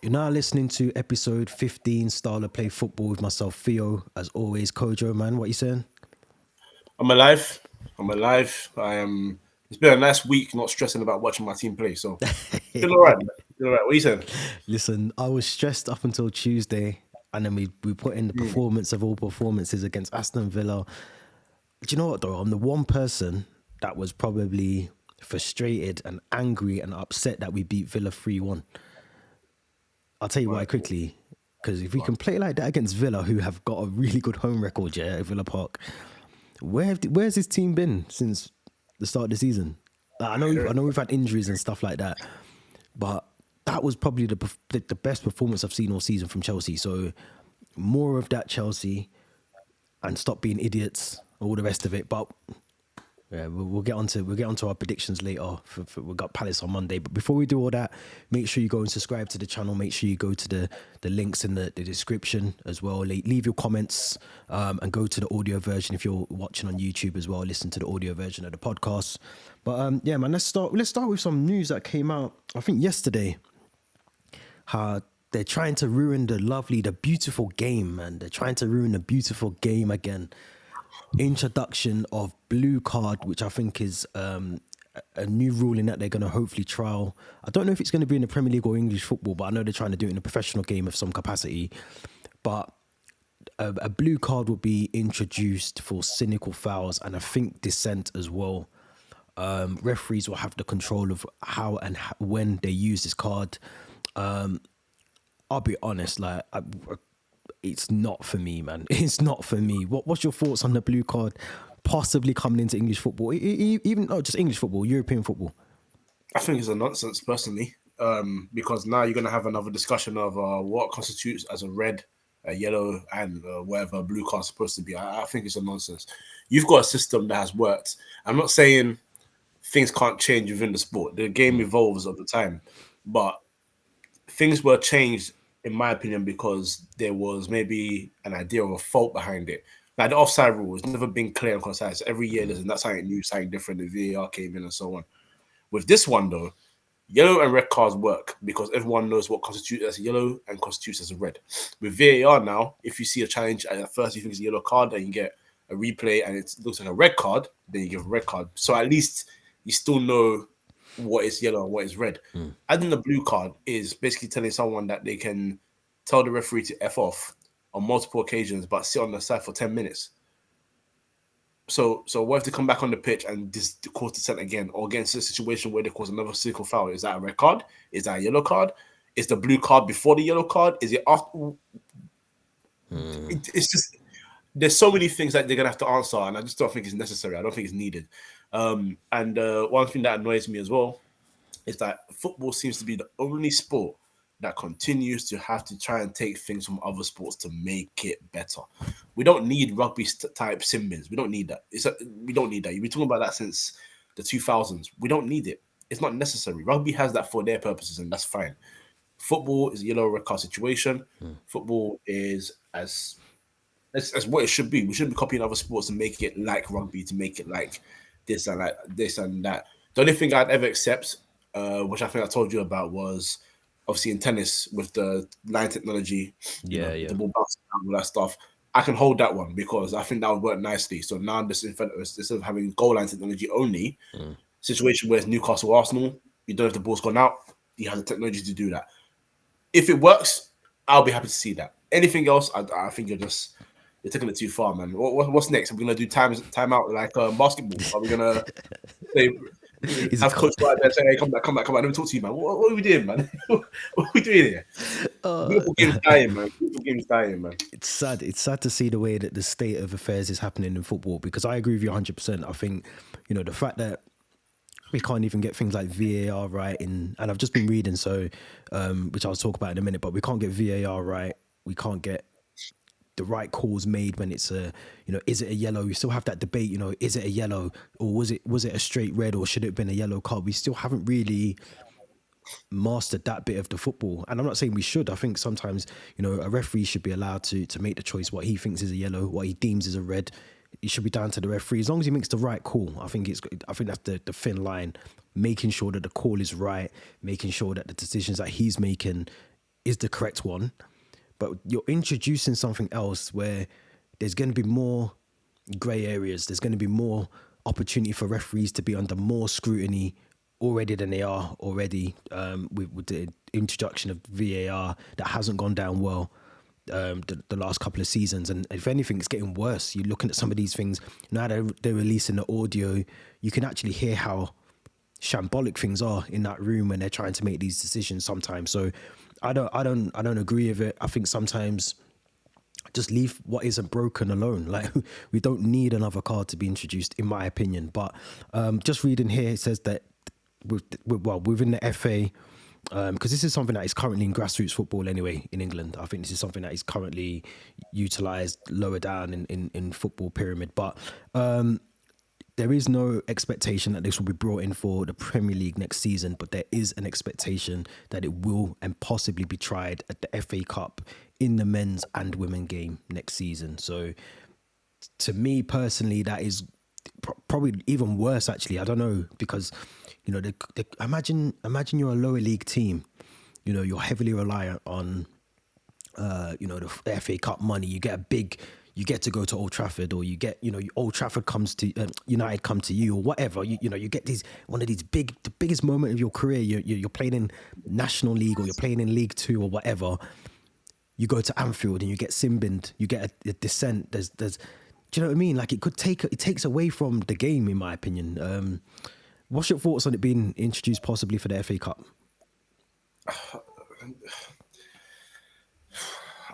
You're now listening to episode 15, Style of Play Football with myself, Theo. As always, Kojo, man, what you saying? I'm alive. I'm alive. I am. It's been a nice week, not stressing about watching my team play. So it's been all right. Man. It's been all right. What are you saying? Listen, I was stressed up until Tuesday, and then we put in the Mm. performance of all performances against Aston Villa. Do you know what, though? I'm the one person that was probably frustrated and angry and upset that we beat Villa 3-1. I'll tell you why Right. quickly. Because if we Go on. can play like that against Villa, who have got a really good home record, yeah, at Villa Park, where's his team been since the start of the season? Like, I know we've had injuries and stuff like that, but that was probably the best performance I've seen all season from Chelsea. So more of that, Chelsea, and stop being idiots, all the rest of it. But yeah, we'll get onto our predictions later. We've got Palace on Monday, but before we do all that, make sure you go and subscribe to the channel. Make sure you go to the links in the description as well. Leave your comments and go to the audio version if you're watching on YouTube as well. Listen to the audio version of the podcast. But yeah, man, let's start with some news that came out. I think yesterday. How they're trying to ruin the beautiful game, man. They're trying to ruin the beautiful game again. Introduction of blue card, which I think is a new ruling that they're going to hopefully trial. I don't know if it's going to be in the Premier League or English football, but I know they're trying to do it in a professional game of some capacity. But a blue card will be introduced for cynical fouls, and I think dissent as well. Referees will have the control of how and when they use this card. I'll be honest, it's not for me, man. It's not for me. What's your thoughts on the blue card possibly coming into English football? Even not just English football, European football. I think it's a nonsense, personally, because now you're going to have another discussion of what constitutes as a red, a yellow, and whatever blue card is supposed to be. I think it's a nonsense. You've got a system that has worked. I'm not saying things can't change within the sport. The game evolves all the time, but things were changed, in my opinion, because there was maybe an idea of a fault behind it. Like the offside rule has never been clear and concise. Every year there's that's something new, something different. The VAR came in and so on. With this one though, yellow and red cards work because everyone knows what constitutes as a yellow and constitutes as a red. With VAR now, if you see a challenge and at first you think it's a yellow card, then you get a replay and it looks like a red card, then you give a red card. So at least you still know what is yellow and what is red. Adding the blue card is basically telling someone that they can tell the referee to F off on multiple occasions, but sit on the side for 10 minutes. So what if they come back on the pitch and cause dissent again, or against a situation where they cause another physical foul? Is that a red card? Is that a yellow card? Is the blue card before the yellow card? Is it after? It's just there's so many things that they're gonna have to answer, and I just don't think it's necessary. I don't think it's needed. And one thing that annoys me as well is that football seems to be the only sport that continues to have to try and take things from other sports to make it better. We don't need rugby type simbins. We don't need that. We don't need that. You've been talking about that since the 2000s. We don't need it. It's not necessary. Rugby has that for their purposes, and that's fine. Football is a yellow red card situation. Football is as what it should be. We shouldn't be copying other sports and make it like rugby, to make it like this and that. The only thing I'd ever accept, which I think I told you about, was obviously in tennis with the line technology, Yeah. the ball bouncing around, all that stuff. I can hold that one because I think that would work nicely. So now this instead of having goal line technology only, situation where it's Newcastle Arsenal, you don't know if the ball's gone out, you have the technology to do that. If it works, I'll be happy to see that. Anything else, I think you're taking it too far, man. What's next? Are we gonna do time out like basketball? Are we gonna say, Is it have coach right there say, "Hey, come back, let me talk to you, man." What are we doing, man? What are we doing here? Liverpool game's dying, man. Liverpool game's dying, man. It's sad. It's sad to see the way that the state of affairs is happening in football, because I agree with you 100%. I think, the fact that we can't even get things like VAR right and I've just been reading, so which I'll talk about in a minute, but we can't get VAR right. We can't get the right calls made when it's is it a yellow? We still have that debate, is it a yellow, or was it a straight red, or should it have been a yellow card? We still haven't really mastered that bit of the football, and I'm not saying we should. I think sometimes a referee should be allowed to make the choice what he thinks is a yellow, what he deems is a red. It should be down to the referee as long as he makes the right call. I think that's the thin line, making sure that the call is right, making sure that the decisions that he's making is the correct one, but you're introducing something else where there's going to be more grey areas. There's going to be more opportunity for referees to be under more scrutiny already than they are already, with the introduction of VAR that hasn't gone down well, the last couple of seasons. And if anything, it's getting worse. You're looking at some of these things now that they're releasing the audio, you can actually hear how shambolic things are in that room when they're trying to make these decisions sometimes. So I don't agree with it. I think sometimes just leave what isn't broken alone. Like, we don't need another card to be introduced, in my opinion. But just reading here, it says that within the FA, because this is something that is currently in grassroots football anyway in England. I think this is something that is currently utilised lower down in football pyramid. But there is no expectation that this will be brought in for the Premier League next season, but there is an expectation that it will and possibly be tried at the FA Cup in the men's and women game next season. So to me personally, that is probably even worse, actually. I don't know, because, you know, imagine you're a lower league team, you know, you're heavily reliant on, you know, the FA Cup money. You get to go to Old Trafford, or you get, you know, Old Trafford comes to United come to you, or whatever. You know, you get one of these the biggest moment of your career. You're playing in National League, or you're playing in League Two, or whatever. You go to Anfield and you get sin-binned. You get a dissent. There's do you know what I mean? Like, it takes away from the game, in my opinion. What's your thoughts on it being introduced possibly for the FA Cup?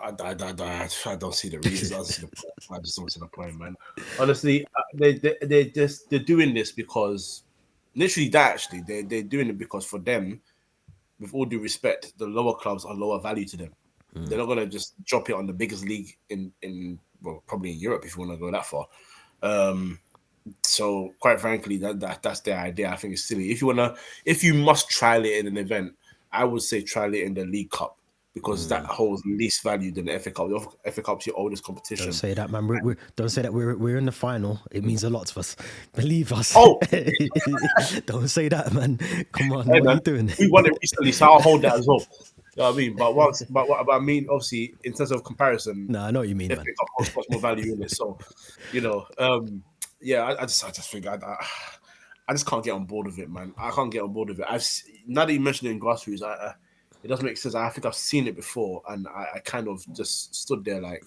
I don't see the reasons. I just don't see the point, man. Honestly, they're doing this because literally they're doing it because, for them, with all due respect, the lower clubs are lower value to them. They're not gonna just drop it on the biggest league in well, probably in Europe, if you want to go that far. So quite frankly, that's their idea. I think it's silly. If you must trial it in an event, I would say trial it in the League Cup, because that holds least value than the FA Cup. The FA Cup's your oldest competition. Don't say that, man. Don't say that we're in the final. It means a lot to us. Believe us. Oh, don't say that, man. Come on, hey, what man, are you doing? we won it recently, so I'll hold that as well. You know what I mean? But I mean, obviously, in terms of comparison, No, I know what you mean, FA man. Cup holds much more value in it. So, you know, yeah, I just think I just can't get on board with it, man. I can't get on board with it. Now that you mentioned it in grassroots, it doesn't make sense. I think I've seen it before, and I kind of just stood there like,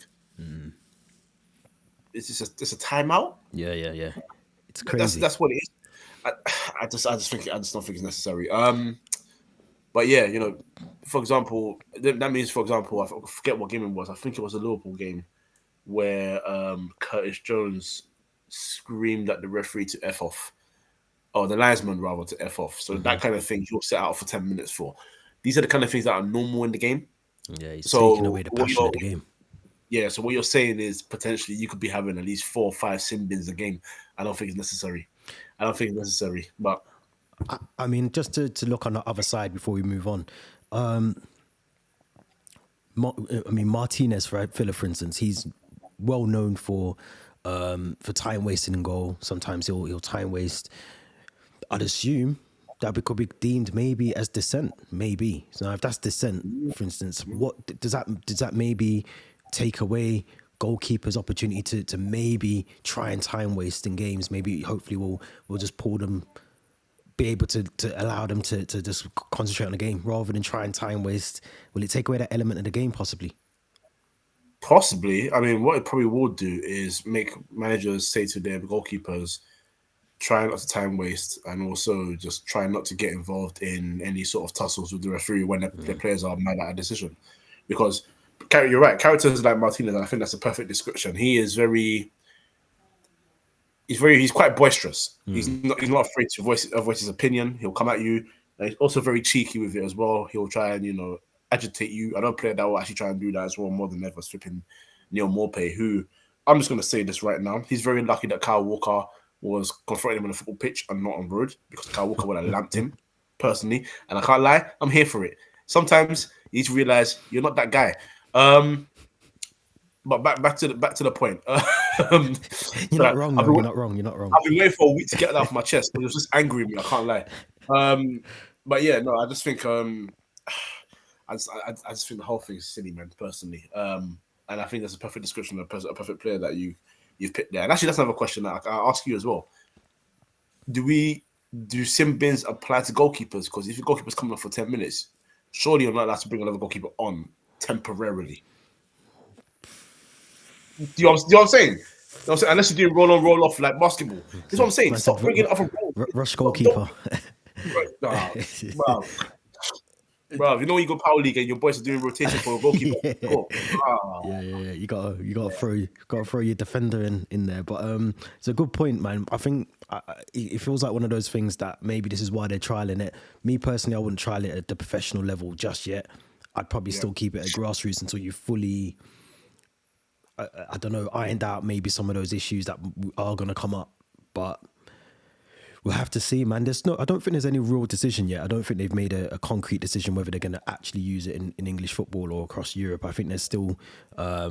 is this a timeout? Yeah. It's crazy. That's what it is. I just don't think it's necessary. But yeah, you know, for example, that means, for example, I forget what game it was. I think it was a Liverpool game where Curtis Jones screamed at the referee to F off, or the linesman rather, to F off. So that kind of thing you'll set out for 10 minutes for. These are the kind of things that are normal in the game. Yeah, he's taking away the passion of the game. Yeah, so what you're saying is potentially you could be having at least 4 or 5 sin bins a game. I don't think it's necessary. But I mean, just to look on the other side before we move on. I mean, Martinez for Villa, for instance, he's well known for time wasting in goal. Sometimes he'll time waste. I'd assume that could be deemed maybe as dissent, maybe. So if that's dissent, for instance, what does that maybe take away goalkeepers' opportunity to maybe try and time waste in games? Maybe hopefully we'll just pull them, be able to allow them to just concentrate on the game rather than try and time waste. Will it take away that element of the game possibly? Possibly. I mean, what it probably would do is make managers say to their goalkeepers, try not to time waste, and also just try not to get involved in any sort of tussles with the referee when the players are mad at a decision. Because you're right, characters like Martinez, and I think that's a perfect description. He's quite boisterous. He's not afraid to voice his opinion. He'll come at you. And he's also very cheeky with it as well. He'll try and, agitate you. I know a player that will actually try and do that as well more than ever, flipping Neil Maupay, who, I'm just going to say this right now, he's very lucky that Kyle Walker was confronting him on the football pitch and not on road, because Kyle Walker would have lamped him personally. And I can't lie, I'm here for it. Sometimes you need to realize you're not that guy. But back to the point. You're not wrong. You're not wrong. I've been waiting for a week to get that off my chest, but it was just angry with me. I can't lie. But yeah, no, I just think I just think the whole thing is silly, man. Personally, and I think that's a perfect description of a perfect player that you've picked there. And actually, that's another question that I'll ask you as well. Do sim bins apply to goalkeepers? Because if your goalkeeper's coming off for 10 minutes, surely you're not allowed to bring another goalkeeper on temporarily. Do you know what I'm saying? You know what I'm saying? Unless you do roll on, roll off like basketball. That's what I'm saying. Stop bringing other goals. Rush goalkeeper. Wow. Bro, you know when you go power league and your boys are doing rotation for a goalkeeper. Yeah. You gotta throw your defender in there. But it's a good point, man. I think it feels like one of those things that maybe this is why they're trialing it. Me personally, I wouldn't trial it at the professional level just yet. I'd probably still keep it at grassroots until you fully, I don't know, ironed out maybe some of those issues that are gonna come up. But we'll have to see, man. I don't think there's any real decision yet. I don't think they've made a concrete decision whether they're going to actually use it in English football or across Europe. I think there's still, I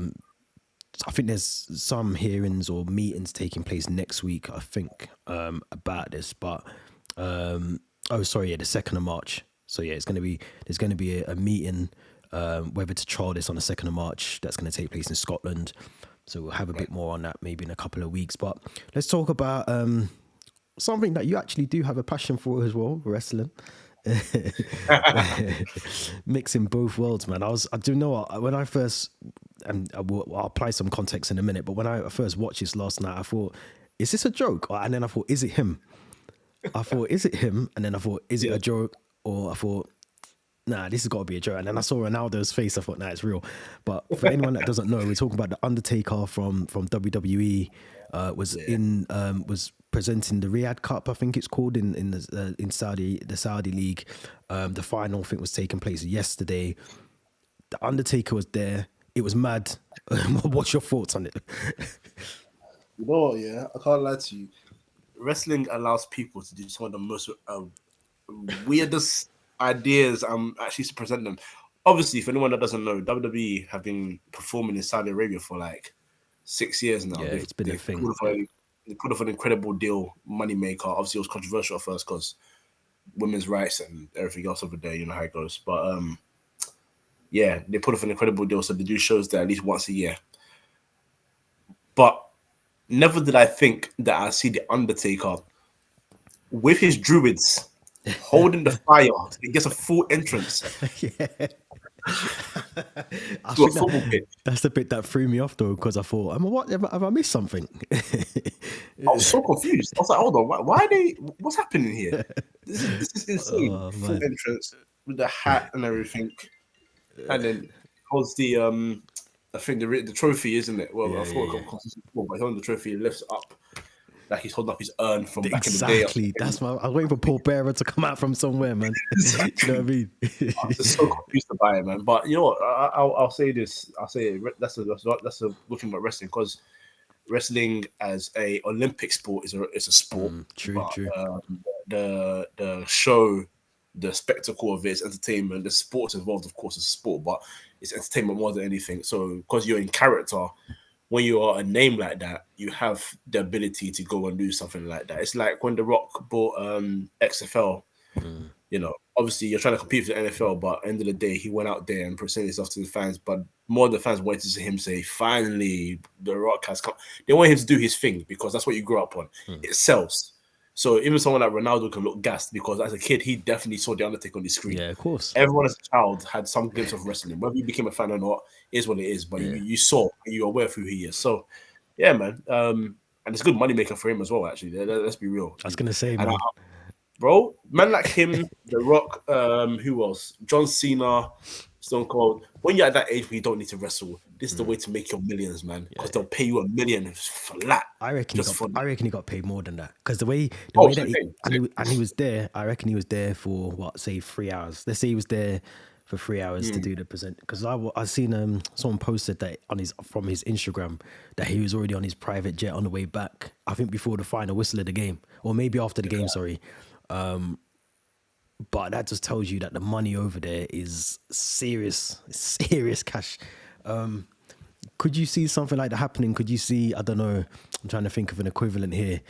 think there's some hearings or meetings taking place next week, I think, about this. But, the 2nd of March. So yeah, there's going to be a meeting, whether to trial this on the 2nd of March. That's going to take place in Scotland. So we'll have a bit more on that maybe in a couple of weeks. But let's talk about, something that you actually do have a passion for as well, wrestling. Mixing both worlds, man. I do know when I first, and I'll apply some context in a minute, but when I first watched this last night, I thought, is this a joke? And then I thought, is it him? I thought, is it him? And then I thought, is it a joke? Or I thought, nah, this has got to be a joke. And then I saw Ronaldo's face. I thought, nah, it's real. But for anyone that doesn't know, we're talking about the Undertaker from WWE. Was presenting the Rhyad Cup, I think it's called, in Saudi, the Saudi League. The final, I think, was taking place yesterday. The Undertaker was there. It was mad. What's your thoughts on it? You know what, yeah, I can't lie to you. Wrestling allows people to do some of the most weirdest ideas. Actually to present them. Obviously, for anyone that doesn't know, WWE have been performing in Saudi Arabia for like 6 years now. Yeah, it's been a thing. They put off an incredible deal, moneymaker. Obviously, it was controversial at first because women's rights and everything else over there, you know how it goes. But yeah, they put off an incredible deal, so they do shows there at least once a year. But never did I think that I'd see the Undertaker with his druids holding the fire. He gets a full entrance. Yeah. I think that's the bit that threw me off though, because I thought, have I missed something? I was so confused. I was like, hold on, why are they? What's happening here? This is insane. Full entrance with the hat and everything, and then holds the I think the trophy, isn't it? Well, I thought it got but holding the trophy, he lifts up like he's holding up his urn from back in the day. Exactly. That's why I was waiting for Paul Bearer to come out from somewhere, man. Exactly. You know what I mean? I'm just so confused about it, man. But you know what? I'll say this. I'll say it. That's a looking at wrestling, because wrestling as a Olympic sport is a sport. True. The show, the spectacle of it is entertainment. The sports involved, of course, is sport, but it's entertainment more than anything. So because you're in character, when you are a name like that, you have the ability to go and do something like that. It's like when The Rock bought XFL. You know, obviously you're trying to compete for the NFL, but at the end of the day, he went out there and presented himself to the fans. But more of the fans wanted to see him say, finally, The Rock has come. They want him to do his thing because that's what you grew up on. It sells. So even someone like Ronaldo can look gassed because as a kid, he definitely saw The Undertaker on the screen. Yeah, of course. Everyone as a child had some glimpse of wrestling. Whether you became a fan or not is what it is. But you saw, you're aware of who he is. So, yeah, man. And it's a good moneymaker for him as well, actually. Let's be real. I was going to say, man. Bro, man like him, The Rock, who else? John Cena, Stone Cold. When you're at that age where you don't need to wrestle, this is the way to make your millions, man. Because they'll pay you $1 million flat. I reckon he got paid more than that. Because the way that he was there, I reckon he was there for 3 hours. Let's say he was there for 3 hours to do the present. Because I seen someone posted that from his Instagram that he was already on his private jet on the way back. I think before the final whistle of the game, or maybe after the game. Sorry. But that just tells you that the money over there is serious cash. Could you see something like that happening? Could you see, I don't know, I'm trying to think of an equivalent here.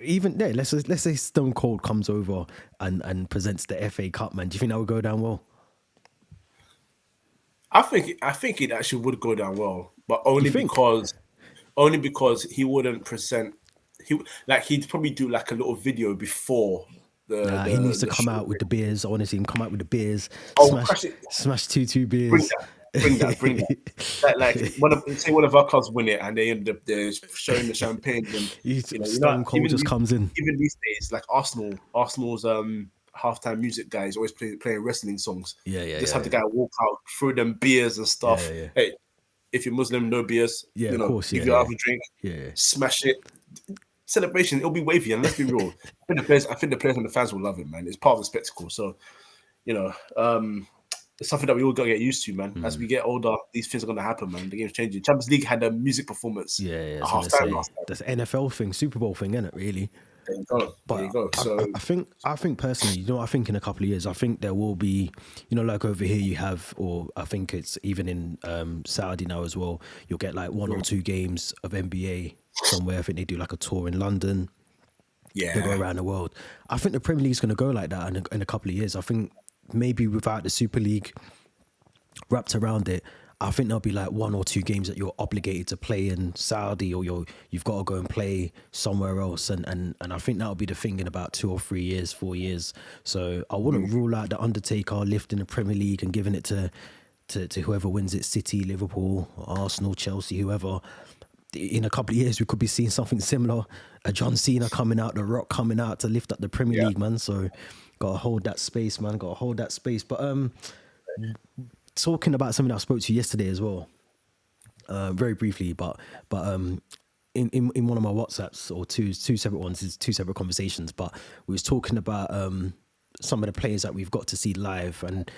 Even there, let's say Stone Cold comes over and presents the FA Cup, man. Do you think that would go down well? I think it actually would go down well, but You think? only because he wouldn't present. He'd probably do like a little video before Nah, he needs to the come show. out with the beers. I want to see him come out with the beers. Oh, Smash, crash it! smash two Bring beers. that, bring that. Like one of our clubs win it, and they end up they're showing the champagne, and Stone Cold just comes in. even these days, like Arsenal's halftime music guy is always playing wrestling songs. Yeah, yeah, Just yeah, have the guy walk out, throw them beers and yeah, stuff. yeah. Hey, if you're Muslim, no beers. Yeah, of course. Give Yeah, you yeah, half a drink, yeah. smash it. Celebration, it'll be wavy, and let's be real. I think the players and the fans will love it, man. It's part of the spectacle. So, you know, it's something that we all gotta get used to, man. As we get older, these things are gonna happen, man. The game's changing. Champions League had a music performance Yeah, yeah. at I was half gonna time say last time. that's NFL thing, Super Bowl thing, isn't it? Really. There you go. There you But go. So I think personally, I think in a couple of years, I think there will be, like over here you have, or I think it's even in Saudi now as well. You'll get like one or two games of NBA somewhere. I think they do like a tour in London. They go yeah, around the world. I think the Premier League's going to go like that in a couple of years. I think maybe without the Super League wrapped around it, I think there'll be like one or two games that you're obligated to play in Saudi, or you've got to go and play somewhere else, and I think that'll be the thing in about 2 or 3 years, 4 years. So I wouldn't rule out the Undertaker lifting the Premier League and giving it to whoever wins it, City, Liverpool, Arsenal, Chelsea, whoever. In a couple of years, we could be seeing something similar. A John Cena coming out, The Rock coming out to lift up the Premier yeah. League, man. So gotta hold that space, man. Gotta hold that space. But talking about something I spoke to you yesterday as well, very briefly, but in one of my WhatsApps, or two separate ones, is two separate conversations. But we was talking about some of the players that we've got to see live, and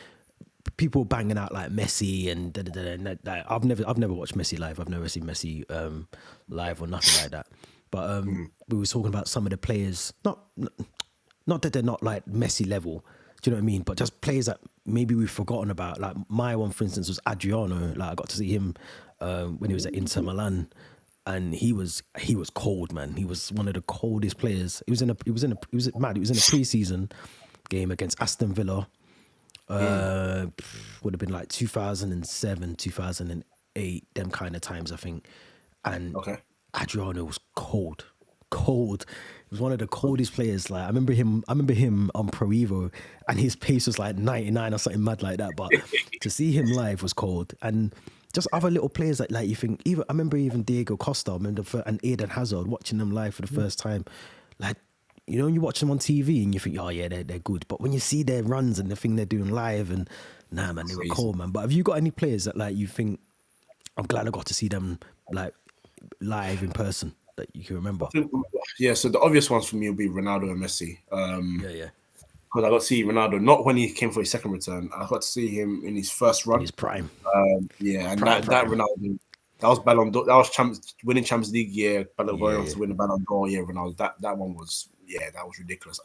people banging out like Messi and da, da, da, and that. I've never watched Messi live. I've never seen Messi live or nothing like that. But we was talking about some of the players, not that they're not like Messi level. Do you know what I mean? But just players that maybe we've forgotten about. Like my one, for instance, was Adriano. Like I got to see him when he was at Inter Milan, and he was cold, man. He was one of the coldest players. It was in a preseason game against Aston Villa. Would have been like 2007, 2008, them kind of times, I think. And Okay. Adriano was cold. He was one of the coldest players. Like I remember him on Pro Evo, and his pace was like 99 or something mad like that. But to see him live was cold. And just other little players that like you think. I remember even Diego Costa, and Eden Hazard, watching them live for the first time. Like, when you watch them on TV and you think, oh yeah, they're good. But when you see their runs and the thing they're doing live, and nah, man, they were cold, man. But have you got any players that like you think, I'm glad I got to see them like live in person, that you can remember? Yeah, so the obvious ones for me will be Ronaldo and Messi. Yeah. Because I got to see Ronaldo not when he came for his second return. I got to see him in his first In run. his prime. Yeah, and Prime. that Ronaldo, that was Ballon d'Or. That was winning Champions League year. Going on Yeah. to win the Ballon d'Or year. Ronaldo. That one was that was ridiculous.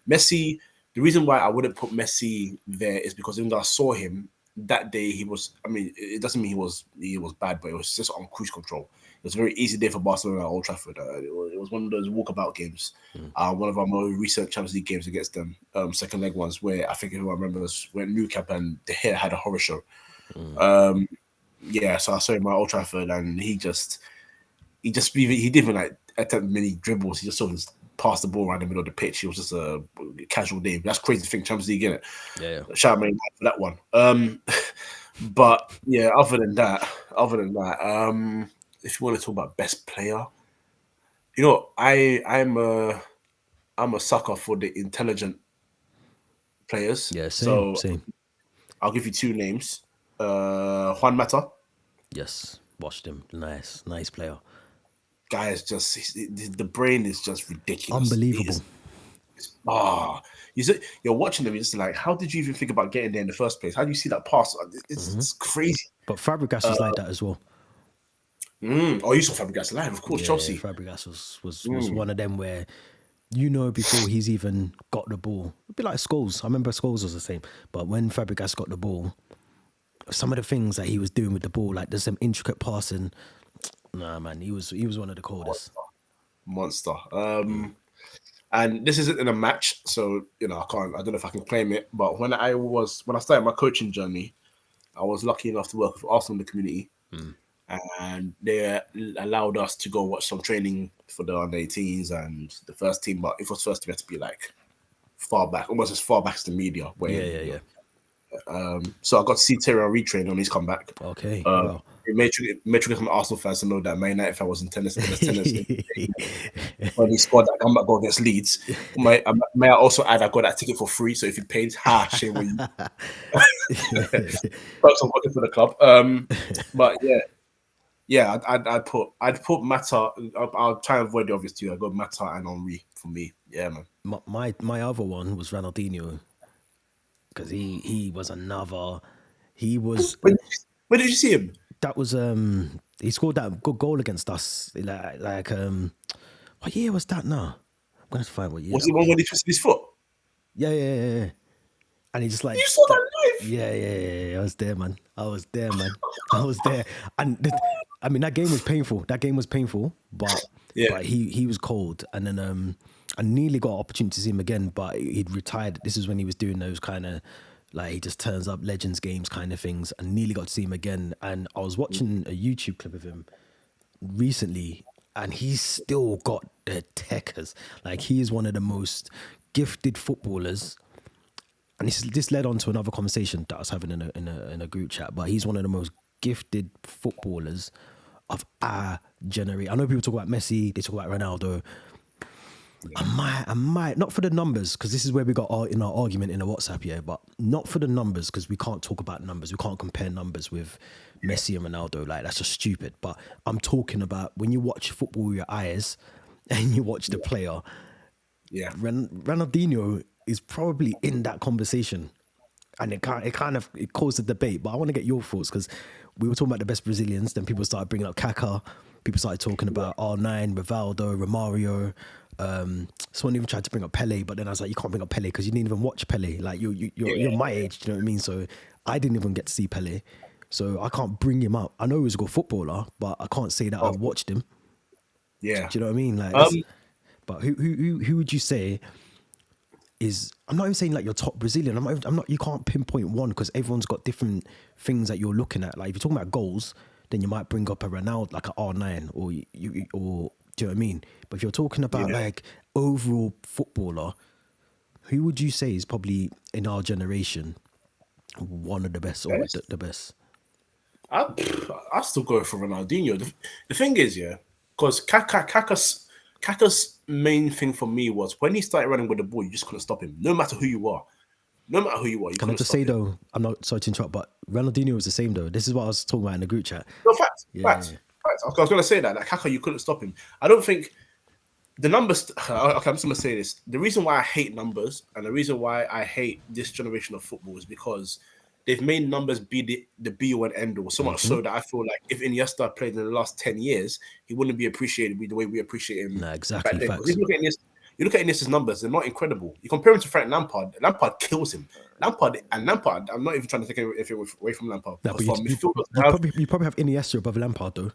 Messi. The reason why I wouldn't put Messi there is because even though I saw him that day, he was. I mean, it doesn't mean he was bad, but it was just on cruise control. It was a very easy day for Barcelona at Old Trafford. It was one of those walkabout games. One of our more recent Champions League games against them, second leg ones, where I think everyone remembers when Nou Camp and De Gea had a horror show. Yeah, so I saw him at Old Trafford, and he didn't even like attempt many dribbles. He just sort of passed the ball around the middle of the pitch. It was just a casual day. That's crazy to think Champions League, innit? Yeah. Shout out Man United for that one. But yeah, other than that, if you want to talk about best player, I'm a sucker for the intelligent players. Yeah, So same. I'll give you two names. Juan Mata. Yes, watched him. Nice player. Guy is just the brain is just ridiculous. Unbelievable. You're watching them. You're just like, how did you even think about getting there in the first place? How do you see that pass? It's crazy. But Fabregas was like that as well. Oh, you saw Fabregas live, of course. Yeah, Chelsea. Fabregas was one of them where before he's even got the ball, a bit like Scholes. I remember Scholes was the same. But when Fabregas got the ball, some of the things that he was doing with the ball, like there's some intricate passing. Nah, man, he was one of the coldest. Monster. And this isn't in a match, so I don't know if I can claim it. But when I started my coaching journey, I was lucky enough to work with Arsenal in the community, Mm. and they allowed us to go watch some training for the under 18s and the first team. But if it was first team, it had to be like far back, almost as far back as the media. Yeah. So I got to see Terry retrain when he's come back. Okay. Uh, Wow. it made sure I'm an Arsenal fans to know that Man United fan was in tennis when he scored that comeback goal against Leeds. May I also add, I got that ticket for free. So if you paid, shame on you. Perks of working for the club. But yeah, I'd put Mata. I'll try and avoid the obvious too. I got Mata and Henri for me. Yeah, man. My other one was Ronaldinho, because he was another. He was Where did you see him? that was he scored that good goal against us. Like what year was that now? I'm gonna have to find what year Was that it one was. when he twisted his foot? Yeah. And he just like You saw that. that live? Yeah. I was there, man. I was there. And I mean, that game was painful. But Yeah. he was cold. And then I nearly got an opportunity to see him again, but he'd retired. This is when he was doing those kind of like he just turns up Legends games kind of things. I nearly got to see him again. And I was watching a YouTube clip of him recently, and he's still got the techers. Like, he is one of the most gifted footballers. And this led on to another conversation that I was having in a group chat. But he's one of the most gifted footballers of our generation. I know people talk about Messi, they talk about Ronaldo. I might not for the numbers, because this is where we got in our argument in the WhatsApp, yeah. But not for the numbers, because we can't talk about numbers. We can't compare numbers with Messi and Ronaldo. Like, that's just stupid. But I'm talking about when you watch football with your eyes and you watch the player. Yeah. Ronaldinho is probably in that conversation, and it caused a debate. But I want to get your thoughts, because we were talking about the best Brazilians, then people started bringing up Kaká, people started talking about R9, Rivaldo, Romario. Someone even tried to bring up Pele, but then I was like, you can't bring up Pele because you didn't even watch Pele. Like, you're my age, do you know what I mean? So I didn't even get to see Pele, so I can't bring him up. I know he was a good footballer, but I can't say that I watched him. Yeah. Do you know what I mean? Like, but who would you say is? I'm not even saying like your top Brazilian. I'm not. You can't pinpoint one, because everyone's got different things that you're looking at. Like, if you're talking about goals, then you might bring up a Ronaldo, like an R9, or do you know what I mean? But if you're talking about like overall footballer, who would you say is probably in our generation one of the best, or the best? I still go for Ronaldinho. The thing is, yeah, because Kaka's main thing for me was when he started running with the ball, you just couldn't stop him. No matter who you are, you Can I couldn't just stop say him. though, I'm not sorry to interrupt, but Ronaldinho was the same though. This is what I was talking about in the group chat. No, facts, Yeah. facts, facts. I was gonna say that, like Kaka, you couldn't stop him. I don't think the numbers. Okay, I'm just gonna say this. The reason why I hate numbers and the reason why I hate this generation of football is because they've made numbers be the be all and end all. So much so that I feel like if Iniesta played in the last 10 years, he wouldn't be appreciated the way we appreciate him Nah, exactly. back then. Because Facts. you look at Iniesta's numbers, they're not incredible. You compare him to Frank Lampard. Lampard kills him. Lampard. I'm not even trying to take anything away from Lampard, Nah, because but for midfielders to have, you probably have Iniesta above Lampard though.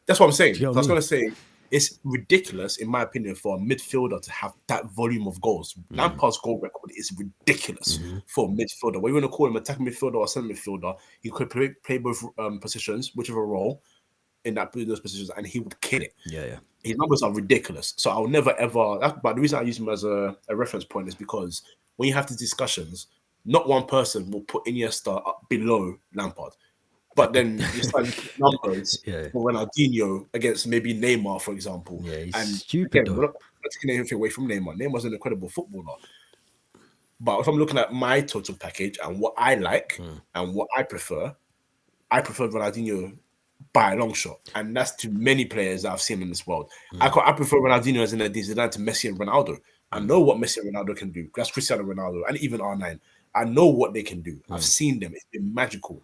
that's what I'm saying. Do you know So I what I was mean? going to say it's ridiculous, in my opinion, for a midfielder to have that volume of goals. Lampard's goal record is ridiculous for a midfielder. Whether you want to call him attacking midfielder or centre midfielder, he could play both positions, whichever role in those positions, and he would kill it. Yeah. His numbers are ridiculous. So I'll never ever. But the reason I use him as a reference point is because when you have these discussions, not one person will put Iniesta up below Lampard. But then you start looking at numbers Yeah. for Ronaldinho against maybe Neymar, for example. Yeah, he's And stupid again, though. we're not taking anything away from Neymar. Neymar's an incredible footballer. But if I'm looking at my total package and what I like and what I prefer Ronaldinho by a long shot. And that's to many players that I've seen in this world. I prefer Ronaldinho as in a Zidane to Messi and Ronaldo. I know what Messi and Ronaldo can do. That's Cristiano Ronaldo and even R9. I know what they can do. I've seen them. It's been magical.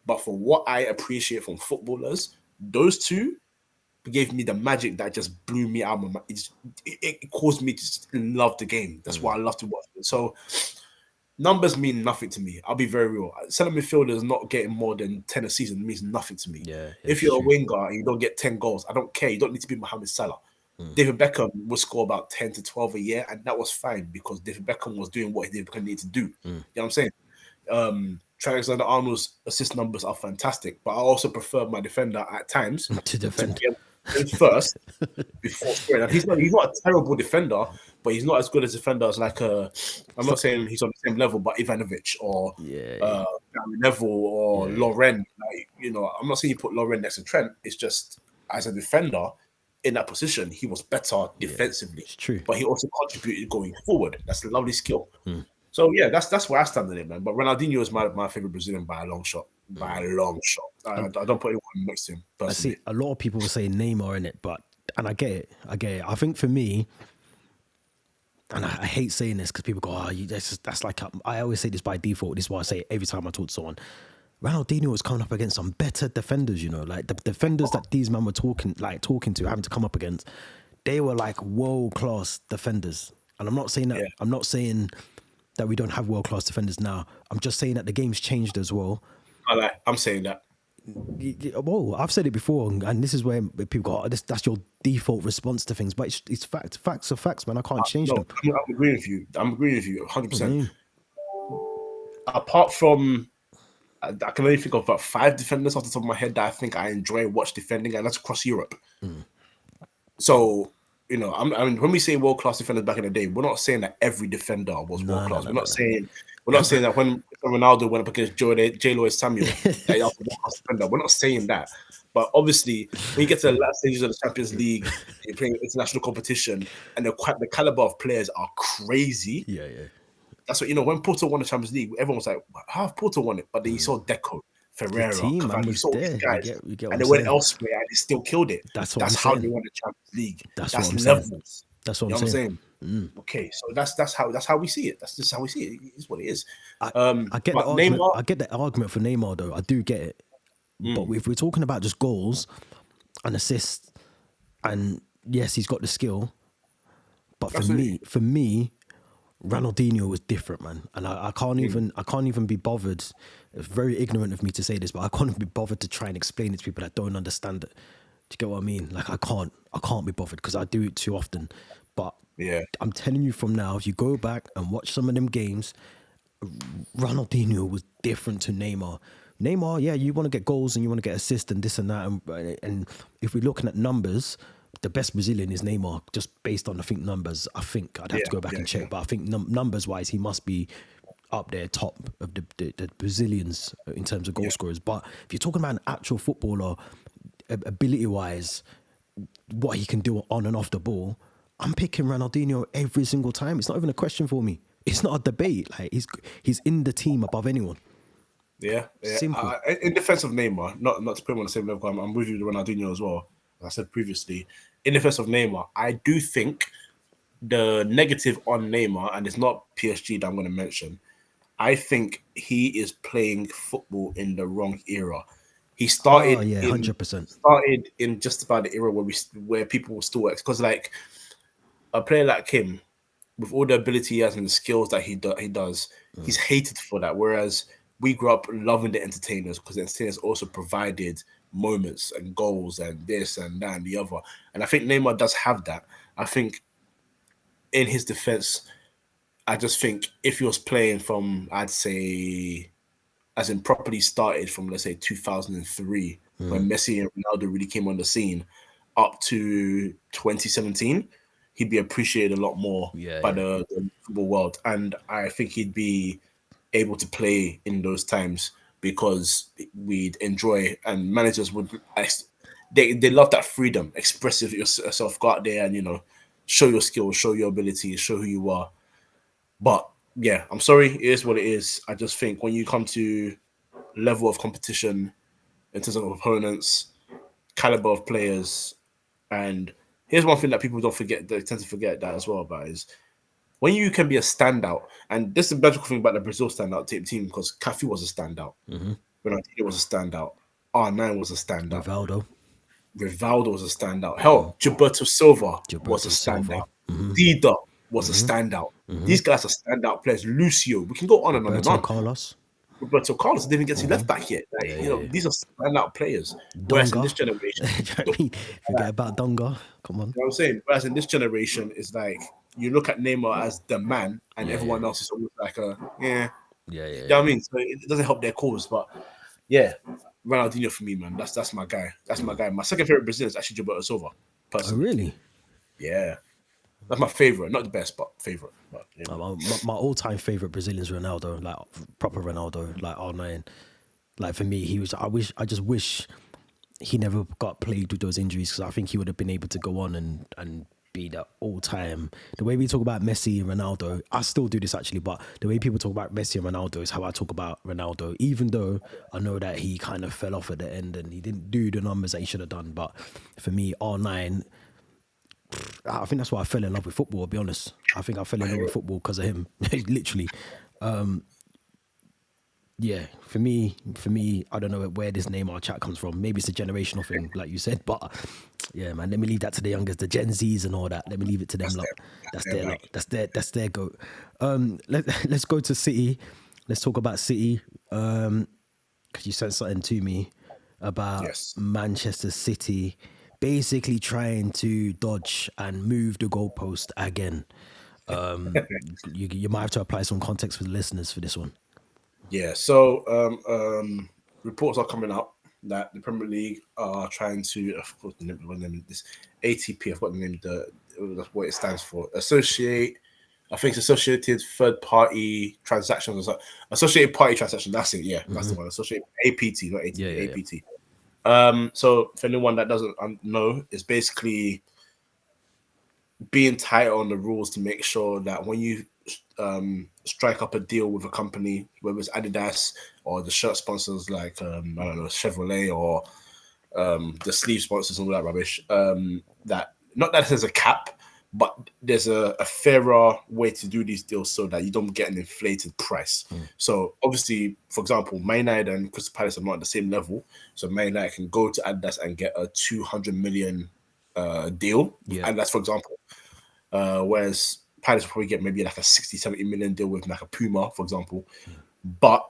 But for what I appreciate from footballers, those two gave me the magic that just blew me out. It caused me to just love the game. That's why I love to watch it. So numbers mean nothing to me. I'll be very real. Centre midfielder is not getting more than 10 a season means nothing to me. Yeah, If you're a winger and you don't get 10 goals, I don't care. You don't need to be Mohamed Salah. David Beckham would score about 10 to 12 a year, and that was fine because David Beckham was doing what David Beckham needed to do. You know what I'm saying? Trent Alexander-Arnold's assist numbers are fantastic, but I also prefer my defender at times to defend. be able to defend first before scoring. And he's not a terrible defender, but he's not as good as defenders like I'm not saying he's on the same level, but Ivanovic or Neville or Lauren. Like, you know, I'm not saying you put Lauren next to Trent. It's just as a defender in that position, he was better defensively. It's true, but he also contributed going forward. That's a lovely skill. So yeah, that's where I stand on it, man. But Ronaldinho is my favorite Brazilian by a long shot. By a long shot. I don't put anyone next to him personally. I see a lot of people will say Neymar in it, and I get it. I think for me, and I hate saying this because people go, that's like, I always say this by default. This is why I say it every time I talk to someone. Ronaldinho was coming up against some better defenders, you know, like the defenders that these men were talking to, having to come up against. They were like world-class defenders. And I'm not saying that, I'm not saying that we don't have world-class defenders now. I'm just saying that the game's changed as well. I'm saying that. Well, I've said it before, and this is where people go, that's your default response to things. But it's facts. Facts are facts, man. I can't change them. I'm agreeing with you. 100%. Apart from, I can only think of about 5 defenders off the top of my head that I think I enjoy watch defending, and that's across Europe. So, you know, I mean, when we say world-class defenders back in the day, we're not saying that every defender was world-class. We're not saying that when Ronaldo went up against J. Lloyd Samuel, that he was a world-class defender. We're not saying that. But obviously, when you get to the last stages of the Champions League, you're playing international competition, and the caliber of players are crazy. Yeah. That's what, you know, when Porto won the Champions League, everyone was like, how have Porto won it? But then you saw Deco, Ferreira, Cavani, you saw these guys, and they went elsewhere and they still killed it. That's how they won the Champions League. That's levels. That's what I'm saying. Okay, so that's how we see it. That's just how we see it. It's what it is. I get the argument. I get the argument for Neymar, though. I do get it. But if we're talking about just goals and assists, and yes, he's got the skill. But for me, Ronaldinho was different, man. And I can't even be bothered. It's very ignorant of me to say this, but I can't even be bothered to try and explain it to people that don't understand it. Do you get what I mean? Like I can't be bothered because I do it too often. But I'm telling you from now, if you go back and watch some of them games, Ronaldinho was different to Neymar. Neymar, you want to get goals and you want to get assists and this and that. And if we're looking at numbers, the best Brazilian is Neymar, just based on, I think, numbers. I think I'd have to go back and check, but I think numbers-wise, he must be up there, top of the Brazilians in terms of goal scorers. But if you're talking about an actual footballer, ability-wise, what he can do on and off the ball, I'm picking Ronaldinho every single time. It's not even a question for me. It's not a debate. Like he's in the team above anyone. Yeah. Simple. In defense of Neymar, not to put him on the same level, I'm with you with Ronaldinho as well. As I said previously, in defense of Neymar, I do think the negative on Neymar, and it's not PSG that I'm going to mention, I think he is playing football in the wrong era. He started 100%. Started in just about the era where people were still because like a player like him, with all the ability he has and the skills that he does, he's hated for that. Whereas we grew up loving the entertainers because the entertainers also provided moments and goals and this and that and the other. And I think Neymar does have that. I think in his defense, I just think if he was playing from, I'd say, as in properly started from, let's say, 2003, when Messi and Ronaldo really came on the scene, up to 2017, he'd be appreciated a lot more by the football world. And I think he'd be able to play in those times because we'd enjoy, and managers would, they love that freedom, express yourself, go out there and, you know, show your skills, show your abilities, show who you are. But yeah, I'm sorry, it is what it is. I just think when you come to level of competition in terms of opponents, caliber of players, and here's one thing that people don't forget, they tend to forget that as well about is when you can be a standout, and this is the magical thing about the Brazil standout team because Cafu was a standout, Ronaldinho was a standout, R9 was a standout, Rivaldo was a standout. Hell, Gilberto Silva was a standout. Dida was a standout. These guys are standout players. Lucio, we can go on and on and on. Roberto Carlos didn't even get to left back yet. Like, these are standout players. Whereas in this generation, forget about Dunga. Come on. You know what I'm saying? Whereas in this generation, it's like you look at Neymar as the man, and everyone else is almost like Yeah, You yeah, know yeah. what I mean? So it doesn't help their cause, but yeah, Ronaldinho for me, man. That's my guy. That's my guy. My second favorite Brazilian is actually Gilberto Silva, Oh, personally. really? Yeah, that's my favorite. Not the best, but favorite. But you know, My all-time favorite Brazilian is Ronaldo, like proper Ronaldo, like R9. Like for me, he was. I just wish he never got plagued with those injuries because I think he would have been able to go on and be that all-time. The way we talk about Messi and Ronaldo, I still do this actually, but the way people talk about Messi and Ronaldo is how I talk about Ronaldo. Even though I know that he kind of fell off at the end and he didn't do the numbers that he should have done, but for me, R9. I think that's why I fell in love with football. I'll be honest. I think I fell in love with football because of him. Literally. Yeah, for me, I don't know where this name our chat comes from. Maybe it's a generational thing, like you said. But yeah, man, let me leave that to the youngers, the Gen Zs and all that. Let me leave it to them that's lot. their, That's their their bag. lot. That's their goat. Let's go to City. Let's talk about City. Because you said something to me about Yes. Manchester City basically trying to dodge and move the goalpost again. You might have to apply some context for the listeners for this one. Yeah. So reports are coming up that the Premier League are trying to. Of course, what the name is this ATP. I've got the name. That's what it stands for. Associate. I think it's Associated Third Party Transactions or something. Associated Party Transaction. That's it. Yeah, that's the one. Associated APT, not Yeah, ATP. yeah, yeah. APT. So for anyone that doesn't know, it's basically being tight on the rules to make sure that when you strike up a deal with a company, whether it's Adidas or the shirt sponsors like I don't know Chevrolet or the sleeve sponsors and all that rubbish, that not that there's a cap, but there's a fairer way to do these deals so that you don't get an inflated price. So obviously, for example, Man United and Crystal Palace are not at the same level, so Man United can go to Adidas and get a 200 million deal, Yeah. and that's for example. Whereas Palace will probably get maybe like a 60, 70 million deal with like a Puma, for example. But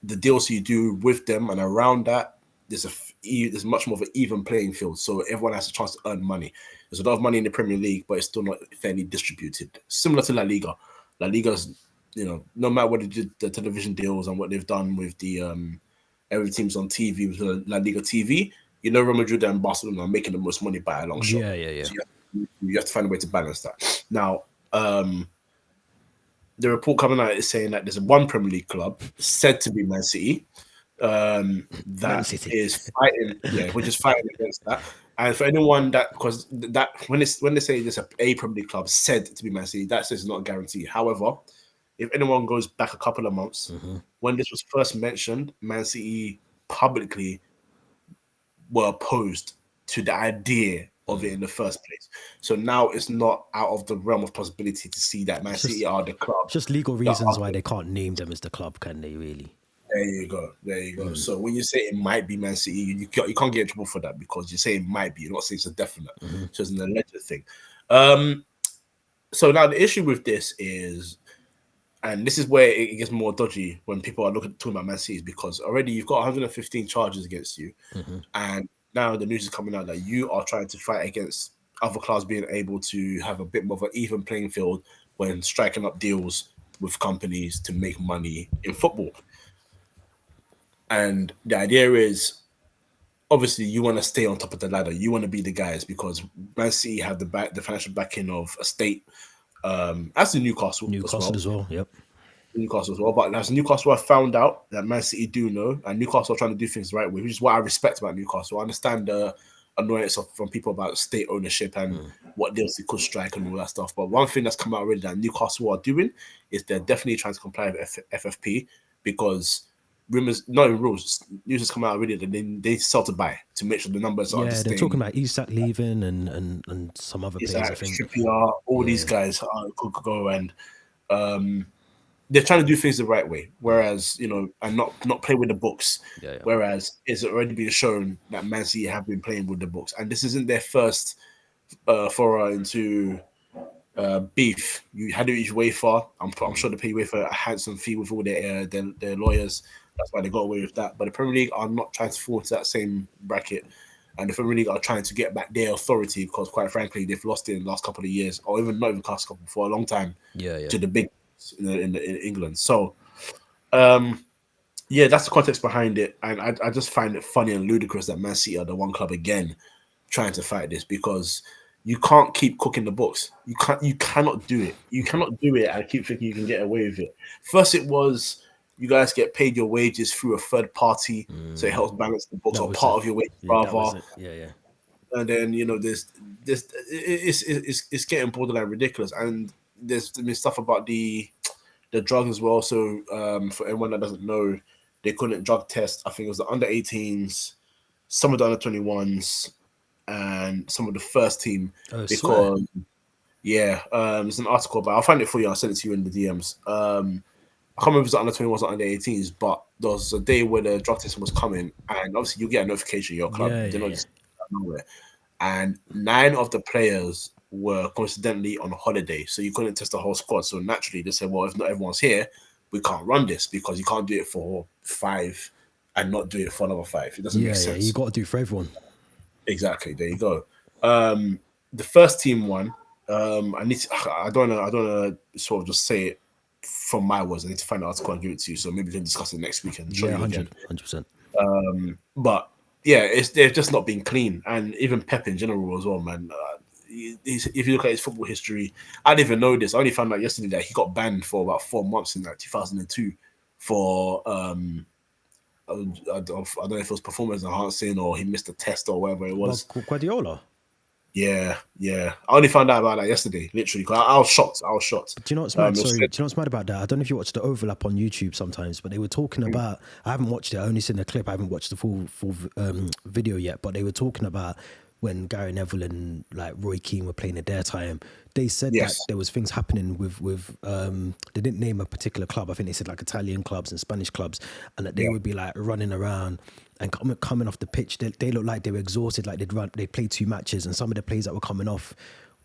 the deals you do with them and around that, there's much more of an even playing field. So everyone has a chance to earn money. There's a lot of money in the Premier League, but it's still not fairly distributed. Similar to La Liga. La Liga's, no matter what they did, the television deals and what they've done with the every team's on TV with the La Liga TV, Real Madrid and Barcelona are making the most money by a long shot. Yeah, yeah, yeah. So you have to find a way to balance that. Now, the report coming out is saying that there's one Premier League club said to be Man City Man that City. is fighting, which is fighting against that. And for anyone because that when they say there's a Premier League club said to be Man City, that says it's not a guarantee. However, if anyone goes back a couple of months, when this was first mentioned, Man City publicly were opposed to the idea of it in the first place. So now it's not out of the realm of possibility to see that Man It's City just are the club it's just legal that reasons are. why they can't name them as the club, can they really? There you go. There you go. So when you say it might be Man City, you can't get in trouble for that because you say it might be. You're not saying it's a definite. So it's an alleged thing. So now the issue with this is, and this is where it gets more dodgy when people are talking about Man City, is because already you've got 115 charges against you, and now the news is coming out that you are trying to fight against other clubs being able to have a bit more of an even playing field when striking up deals with companies to make money in football. And the idea is obviously you want to stay on top of the ladder. You want to be the guys because Man City have the financial backing of a state, as in Newcastle as Newcastle well. as well. Yep. Newcastle as well. But as Newcastle, I found out that Man City do know, and Newcastle are trying to do things the right way, which is what I respect about Newcastle. I understand the annoyance from people about state ownership and what deals they could strike and all that stuff. But one thing that's come out already that Newcastle are doing is they're definitely trying to comply with FFP because rumors, not even rules, news has come out already that they sell to buy to make sure the numbers are the Yeah, they're same. talking about Isak leaving and some other Is players, I that think. Trippier, all these Yeah. guys could go and they're trying to do things the right way, whereas and not play with the books. Yeah, yeah. Whereas it's already been shown that Man City have been playing with the books, and this isn't their first foray into beef. You had it each way far. I'm sure they pay UEFA a handsome fee with all their lawyers. That's why they got away with that. But the Premier League are not trying to fall into that same bracket, and the Premier League are trying to get back their authority because, quite frankly, they've lost it in the last couple of years, or even not even last couple for a long time Yeah, yeah. to the big in England. So Um, yeah, that's the context behind it, and I just find it funny and ludicrous that Man City are the one club again trying to fight this because you can't keep cooking the books. You cannot do it. You cannot do it and keep thinking you can get away with it. First, it was you guys get paid your wages through a third party, so it helps balance the books, That or was it. part of your wages Yeah, that was rather. it. Yeah, yeah. And then there's it's getting borderline ridiculous, and there's been stuff about the drugs as well. So for anyone that doesn't know, they couldn't drug test. I think it was the under 18s, some of the under 21s, and some of the first team Oh, swear. because yeah, there's an article about. I'll find it for you. I'll send it to you in the DMs. I can't remember if it was under 21s or under 18s, but there was a day where the drug testing was coming, and obviously you get a notification your club. Yeah, They're yeah, not yeah. just out of nowhere. And 9 of the players were coincidentally on holiday, so you couldn't test the whole squad. So naturally, they said, "Well, if not everyone's here, we can't run this because you can't do it for 5 and not do it for another 5. It doesn't make Yeah, yeah. You sense." got to do for everyone. Exactly. There you go. The first team won. I need to. I don't know. I don't know. Sort of just say it from my words. I need to find the article and give it to you. So maybe we can discuss it next week and show Yeah, you again. 100%. But yeah, they've just not been clean, and even Pep in general as well, man. If you look at his football history, I didn't even know this. I only found out yesterday that he got banned for about 4 months in like 2002 for I don't know if it was performance enhancing or he missed a test or whatever it Well, was. Guardiola. Yeah, yeah. I only found out about that yesterday, literally. 'Cause I was shocked. I was shocked. Do you know what's mad? It was Sorry, do said, you know what's mad about that? I don't know if you watch the overlap on YouTube sometimes, but they were talking about. I haven't watched it. I only seen the clip. I haven't watched the full video yet. But they were talking about when Gary Neville and like Roy Keane were playing at their time. They said that yes, there was things happening with. They didn't name a particular club. I think they said like Italian clubs and Spanish clubs, and that they yeah, would be like running around and coming off the pitch. They looked like they were exhausted. Like they played 2 matches, and some of the players that were coming off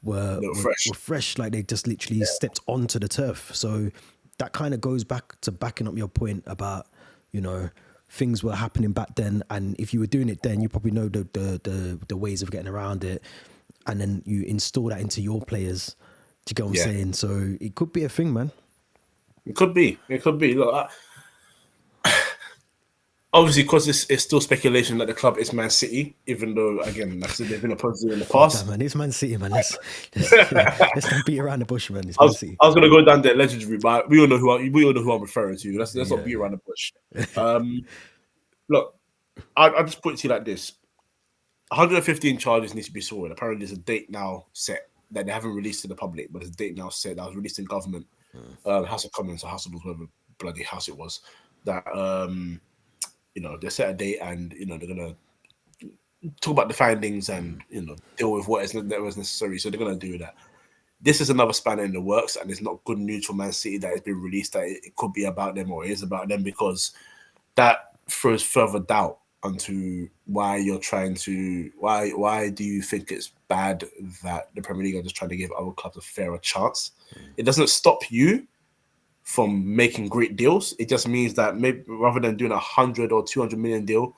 were, they were were fresh. were fresh, like they just literally stepped onto the turf. So that kind of goes back to backing up your point about, you know, things were happening back then, and if you were doing it then, you probably know the ways of getting around it, and then you install that into your players. Do you get what I'm Yeah, saying? So it could be a thing, man. it could be. It could be. Look, obviously, because it's still speculation that the club is Man City, even though, again, like I said, they've been opposed to it in the Fuck that, past. man. It's Man City, man. Let's not beat around the bush, man. It's I Man was, City. I was gonna go down the alleged route, but we all know who I'm referring to. Let's not Yeah, beat around the bush. Look, I just put it to you like this: 115 charges need to be sorted. Apparently, there's a date now set that they haven't released to the public, but there's a date now set that was released in government, House of Commons or House of Lords, whatever bloody house it was. That they set a date and they're gonna talk about the findings and deal with that was necessary. So they're gonna do that. This is another spanner in the works, and it's not good news for Man City that it's been released that it could be about them or it is about them, because that throws further doubt onto why you're trying to why do you think it's bad that the Premier League are just trying to give other clubs a fairer chance. It doesn't stop you from making great deals. It just means that maybe rather than doing 100 or 200 million deal,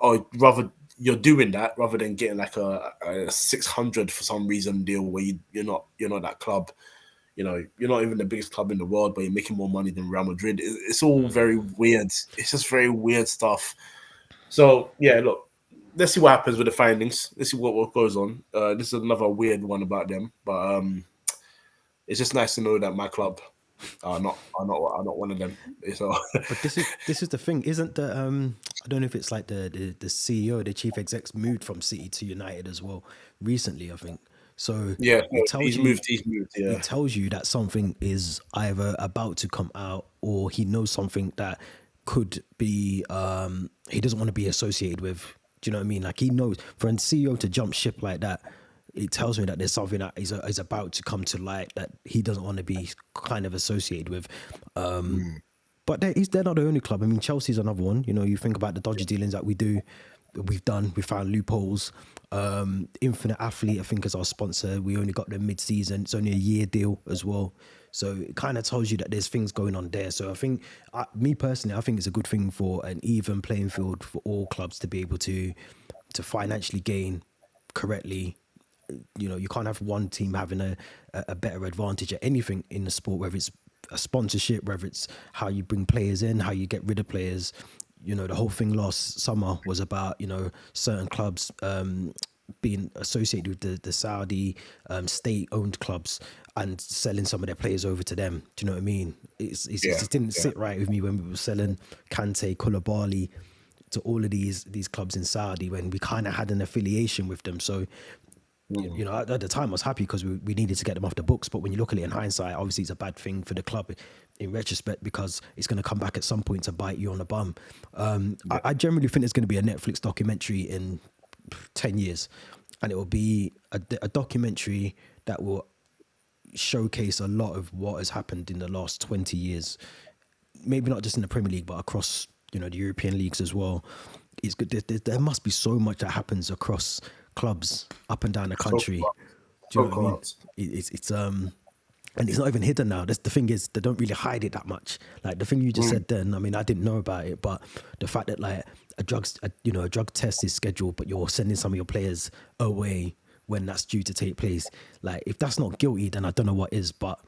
or rather you're doing that rather than getting like a 600 for some reason deal where you're not that club. You're not even the biggest club in the world, but you're making more money than Real Madrid. It's all very weird. It's just very weird stuff. So yeah, look, let's see what happens with the findings. Let's see what goes on. This is another weird one about them, but it's just nice to know that my club are not one of them. So but this is the thing, isn't the I don't know if it's like the CEO, the chief exec's moved from City to United as well recently, I think. So yeah, it so tells he's you moved. He's moved. Yeah, it tells you that something is either about to come out, or he knows something that could be he doesn't want to be associated with. Do you know what I mean? Like, he knows for a CEO to jump ship like that, it tells me that there's something that is about to come to light that he doesn't want to be kind of associated with. But they're not the only club. I mean, Chelsea's another one. You know, you think about the dodgy dealings that we've done. We found loopholes. Infinite Athlete, I think, is our sponsor. We only got them mid-season. It's only a year deal as well. So it kind of tells you that there's things going on there. So I think, me personally, I think it's a good thing for an even playing field for all clubs to be able to financially gain correctly. You know, you can't have one team having a better advantage at anything in the sport, whether it's a sponsorship, whether it's how you bring players in, how you get rid of players. The whole thing last summer was about certain clubs being associated with the Saudi state-owned clubs and selling some of their players over to them. Do you know what I mean? It didn't sit right with me when we were selling Kante, Koulibaly to all of these clubs in Saudi when we kind of had an affiliation with them. So at the time I was happy because we needed to get them off the books. But when you look at it in hindsight, obviously it's a bad thing for the club in retrospect because it's going to come back at some point to bite you on the bum. I generally think there's going to be a Netflix documentary in 10 years, and it will be a documentary that will showcase a lot of what has happened in the last 20 years. Maybe not just in the Premier League, but across the European leagues as well. It's good. There must be so much that happens across clubs up and down the country. Do you know what I mean? It's and it's not even hidden now. The thing is, they don't really hide it that much. Like the thing you just said then, I mean, I didn't know about it, but the fact that like a drug test is scheduled, but you're sending some of your players away when that's due to take place. Like if that's not guilty, then I don't know what is. But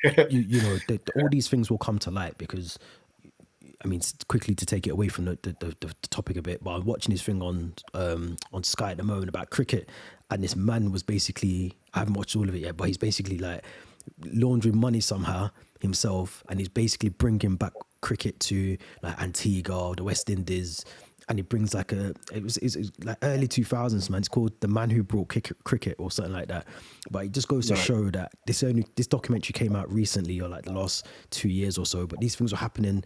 all these things will come to light because, I mean, quickly to take it away from the topic a bit, but I'm watching this thing on Sky at the moment about cricket, and this man was basically, I haven't watched all of it yet, but he's basically like laundering money somehow himself, and he's basically bringing back cricket to like Antigua or the West Indies, and he brings like it's like early 2000s, man. It's called The Man Who Brought Cricket or something like that. But it just goes to show that this documentary came out recently, or like the last 2 years or so, but these things were happening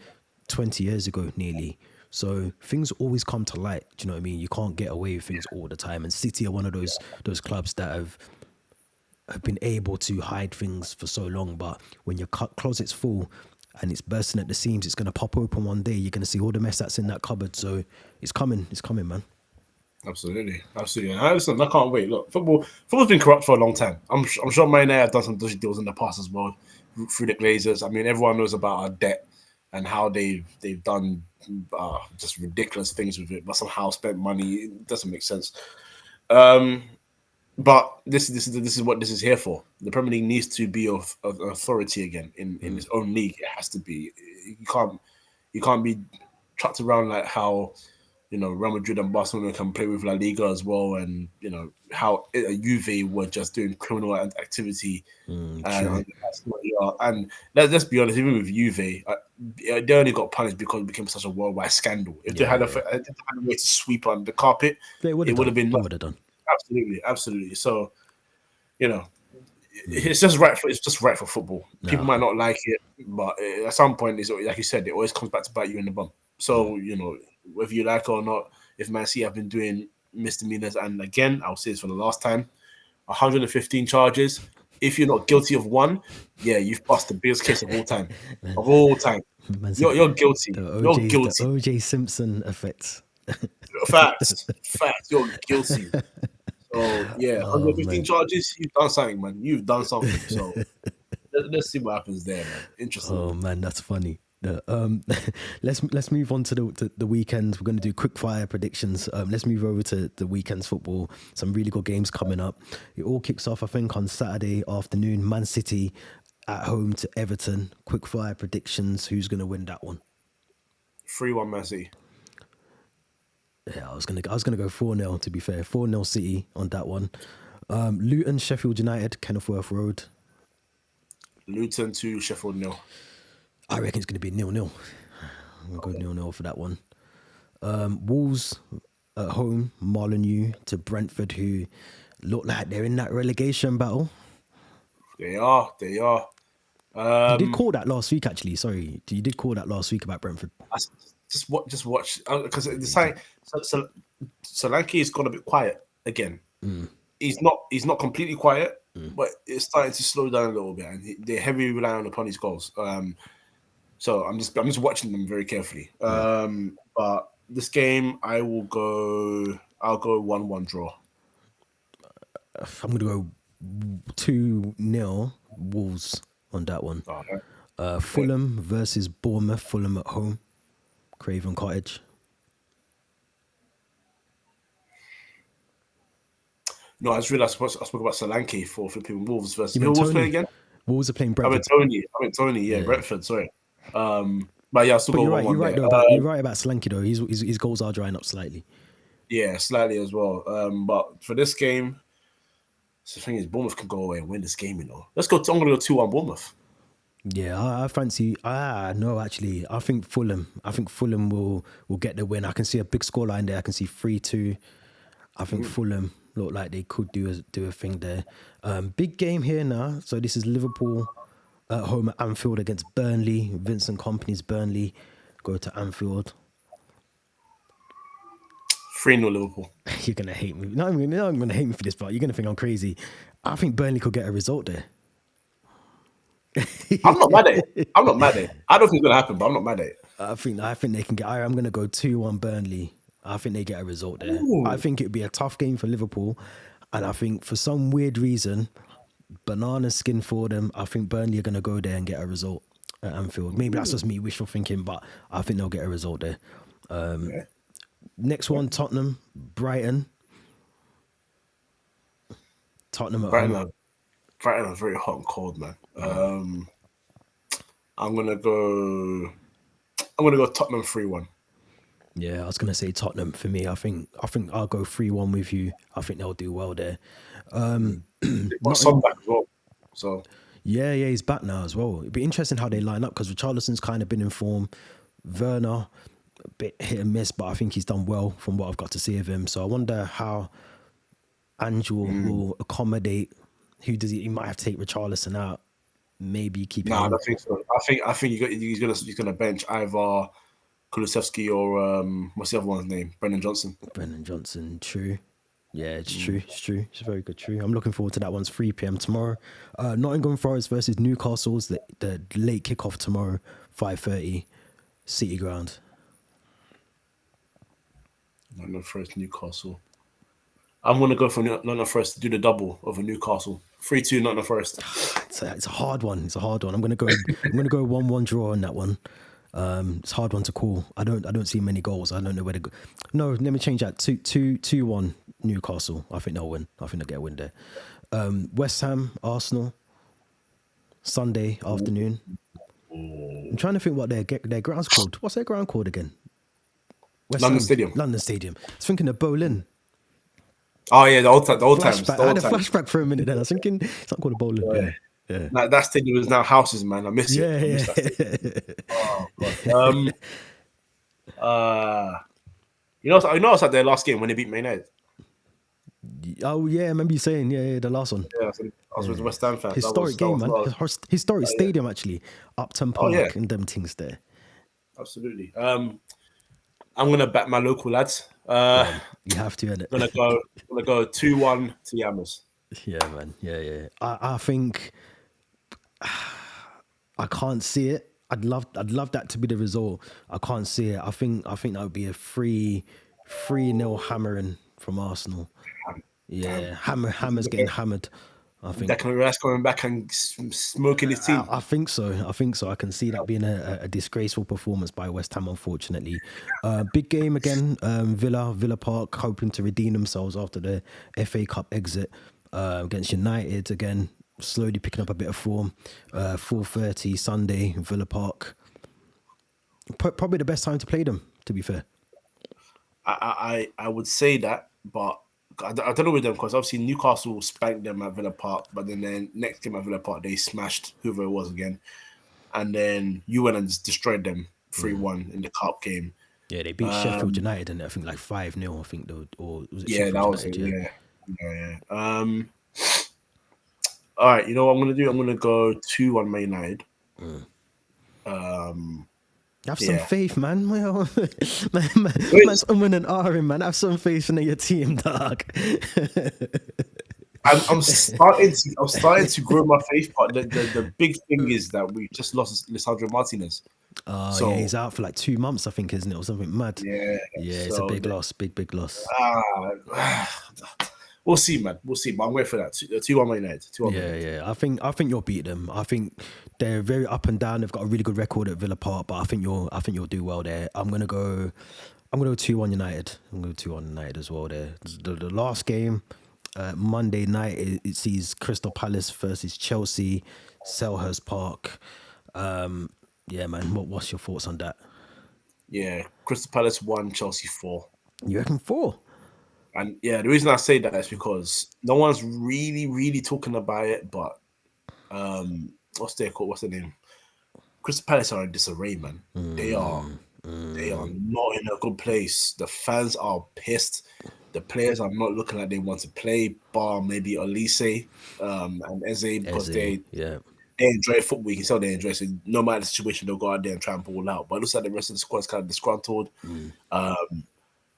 20 years ago nearly. So things always come to light. Do you know what I mean? You can't get away with things all the time. And City are one of those clubs that have been able to hide things for so long. But when your closet's full and it's bursting at the seams, it's going to pop open one day. You're going to see all the mess that's in that cupboard. So it's coming, man. Absolutely. Listen, I can't wait. Look, football's been corrupt for a long time. I'm sure Man United have done some dodgy deals in the past as well through the Glazers. I mean, everyone knows about our debt and how they've done just ridiculous things with it, but somehow spent money. It doesn't make sense. But this is what this is here for. The Premier League needs to be of authority again in its own league. It has to be. You can't be chucked around like how Real Madrid and Barcelona can play with La Liga as well, and how Juve were just doing criminal activity. And let's be honest, even with Juve, they only got punished because it became such a worldwide scandal. If they had a way to sweep under the carpet, it would have been. They would have done. Absolutely. So, it's just right for football. People might not like it, but at some point, it's like you said, it always comes back to bite you in the bum. So, whether you like it or not, if Man City have been doing misdemeanors, and again, I'll say this for the last time, 115 charges. If you're not guilty of one, you've passed the biggest case of all time. You're guilty. You're guilty. The OJ Simpson effect. Facts. You're guilty. So 115 charges. You've done something, man. You've done something. So let's see what happens there, man. Interesting. Oh man, that's funny. Let's move on to the weekends. We're going to do quick fire predictions. Let's move over to the weekend's football. Some really good games coming up. It all kicks off, I think, on Saturday afternoon. Man City at home to Everton. Quick fire predictions. Who's going to win that one? 3-1 Man City. Yeah, I was gonna go 4-0. To be fair, 4-0 City on that one. Luton, Sheffield United, Kenilworth Road. Luton to Sheffield 0. I reckon it's going to be 0-0. I'm going to go 0-0 for that one. Wolves at home, Molineux to Brentford, who look like they're in that relegation battle. They are. You did call that last week, actually. Sorry, you did call that last week about Brentford. Just watch, because the sign. So Solanke has gone a bit quiet again. He's not completely quiet, but it's starting to slow down a little bit, and they're heavily relying upon his goals. So I'm just watching them very carefully. But this game, I'll go 1-1 draw. I'm gonna go 2-0 Wolves on that one. Fulham versus Bournemouth. Fulham at home, Craven Cottage. No, I just realised I spoke about Solanke for flipping Wolves versus. Who Wolves play again? Wolves are playing I meant Brentford. Tony. Yeah, Yeah. Brentford. Sorry. But yeah, I'll still But go you're 1 right. 1 You're right there. though about you're right about Solanke though. His goals are drying up slightly. Yeah, slightly as well. But for this game, the thing is, Bournemouth can go away and win this game. You know, let's go. I'm gonna go 2-1 Bournemouth. Yeah, I fancy. No, actually, I think Fulham. I think Fulham will get the win. I can see a big scoreline there. I can see 3-2. I think Fulham look like they could do a thing there. Big game here now. So this is Liverpool at home at Anfield against Burnley. Vincent Kompany's Burnley go to Anfield. 3-0 Liverpool. You're gonna hate me. No, I'm gonna hate me for this, but you're gonna think I'm crazy. I think Burnley could get a result there. I'm not mad at it. I don't think it's gonna happen, but I'm not mad at it. I think they can get. I'm gonna go 2-1 Burnley. I think they get a result there. I Ooh. think it'd be a tough game for Liverpool, and I think for some weird reason, banana skin for them. I think Burnley are gonna go there and get a result at Anfield. Maybe that's just me wishful thinking, but I think they'll get a result there. Yeah. Next one, Tottenham, Brighton. Tottenham at Brighton home. are very hot and cold, man. I'm gonna go Tottenham 3-1. Yeah, I was gonna say Tottenham for me. I think I'll go 3-1 with you. I think they'll do well there. They've got Son back as well. So Yeah, he's back now as well. It'd be interesting how they line up because Richarlison's kind of been in form. Werner, a bit hit and miss, but I think he's done well from what I've got to see of him. So I wonder how Angel will accommodate. Who does he? He might have to take Richarlison out. Maybe keep him nah, I in. don't think so. I think he's gonna bench either Kulusevski or what's the other one's name? Brendan Johnson. Brendan Johnson, true. Yeah, it's true. It's true. It's very good. True. I'm looking forward to that. One's 3 p.m. tomorrow. Nottingham Forest versus Newcastle's the late kickoff tomorrow, 5:30, City Ground. Nottingham Forest, Newcastle. I'm gonna go for Nottingham Forest to do the double over Newcastle. 3-2 Nottingham Forest. It's a hard one. It's a hard one. I'm gonna go 1-1 draw on that one. It's a hard one to call. I don't see many goals. I don't know where to go. No, let me change that. 2-1 Newcastle. I think they'll win. I think they'll get a win there. West Ham, Arsenal, Sunday afternoon. I'm trying to think what their ground's called. What's their ground called again? London Stadium. London Stadium. I was thinking of Bowling. Oh yeah, the old times. I had a flashback for a minute then. I was thinking it's not called a Bowling. Yeah. That stadium is now houses, man. I miss it. Yeah, I miss that stadium. Oh god. You know, I was at their last game when they beat Man United. Oh yeah, I remember you saying the last one. Yeah, I was with West Ham fans. Historic game, man. Historic stadium actually. Upton Park and them things there. Absolutely. I'm gonna back my local lads. You have to, innit? I'm gonna go 2-1 to Yammers. Yeah, man. Yeah. I think I can't see it. I'd love that to be the result. I can't see it. I think that would be a 3-0 hammering from Arsenal. Yeah, Hammer's getting hammered. I think That's coming back and smoking his team. I think so. I can see that being a disgraceful performance by West Ham, unfortunately. Big game again. Villa Park hoping to redeem themselves after the FA Cup exit against United again. Slowly picking up a bit of form. 4:30 Sunday, Villa Park. Probably the best time to play them, to be fair. I would say that, but I don't know with them because obviously Newcastle spanked them at Villa Park, but then their next game at Villa Park they smashed whoever it was again, and then you went and just destroyed them 3-1 in the cup game. Yeah, they beat Sheffield United, and I think like 5-0. I think or was it yeah, Sheffield that was United? it. Yeah. All right, you know what I'm gonna do? I'm gonna go 2-1 Man United. Have some faith, man. Man's and ahhing, man. Have some faith in your team, dog. I'm starting to grow my faith, but the big thing is that we just lost Lisandro Martinez. Yeah, he's out for like 2 months, I think, isn't it, or something mad? Yeah, it's a big loss, big loss. We'll see, man. We'll see, but I'm waiting for that. 2-1 Man United. 2-1 Yeah. I think you'll beat them. I think they're very up and down. They've got a really good record at Villa Park, but I think you'll do well there. I'm gonna go 2-1 United. I'm gonna go 2-1 United as well there. The last game, Monday night, it sees Crystal Palace versus Chelsea. Selhurst Park. Yeah, man. What's your thoughts on that? Yeah, Crystal Palace 1, Chelsea 4. You reckon 4? And yeah, the reason I say that is because no one's really talking about it. But what's their called? What's the name? Crystal Palace are in disarray, man. They are not in a good place. The fans are pissed. The players are not looking like they want to play, bar maybe Olise and Eze, because Yeah. they enjoy football. You can tell they enjoy it. So no matter the situation, they'll go out there and try and pull out. But it looks like the rest of the squad's kind of disgruntled.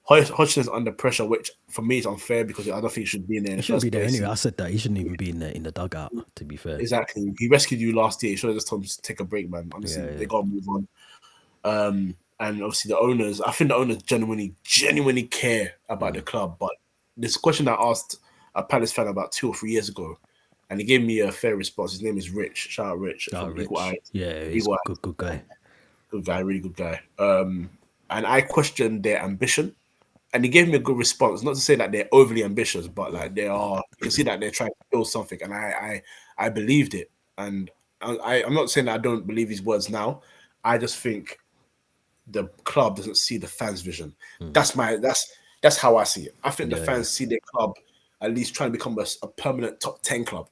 Hodgson's under pressure, which for me is unfair because I don't think he should be in there in He the shouldn't be first there place. anyway. I said that he shouldn't even be in the dugout. To be fair, Exactly. He rescued you last year. He should have just told him to take a break, man. Honestly, Yeah. they got to move on. And obviously the owners, I think the owners genuinely care about the club. But this question I asked a Palace fan about 2 or 3 years ago, and he gave me a fair response. His name is Rich. Shout out Rich from Rich. Eagle Eye. Yeah, he's Eagle a Eye. good guy. Good guy, really good guy. And I questioned their ambition, and he gave me a good response. Not to say that they're overly ambitious, but like they are. You can see that they're trying to build something, and I believed it. And I'm not saying that I don't believe his words now. I just think the club doesn't see the fans' vision. That's how I see it. I think the fans see their club at least trying to become a permanent top 10 club,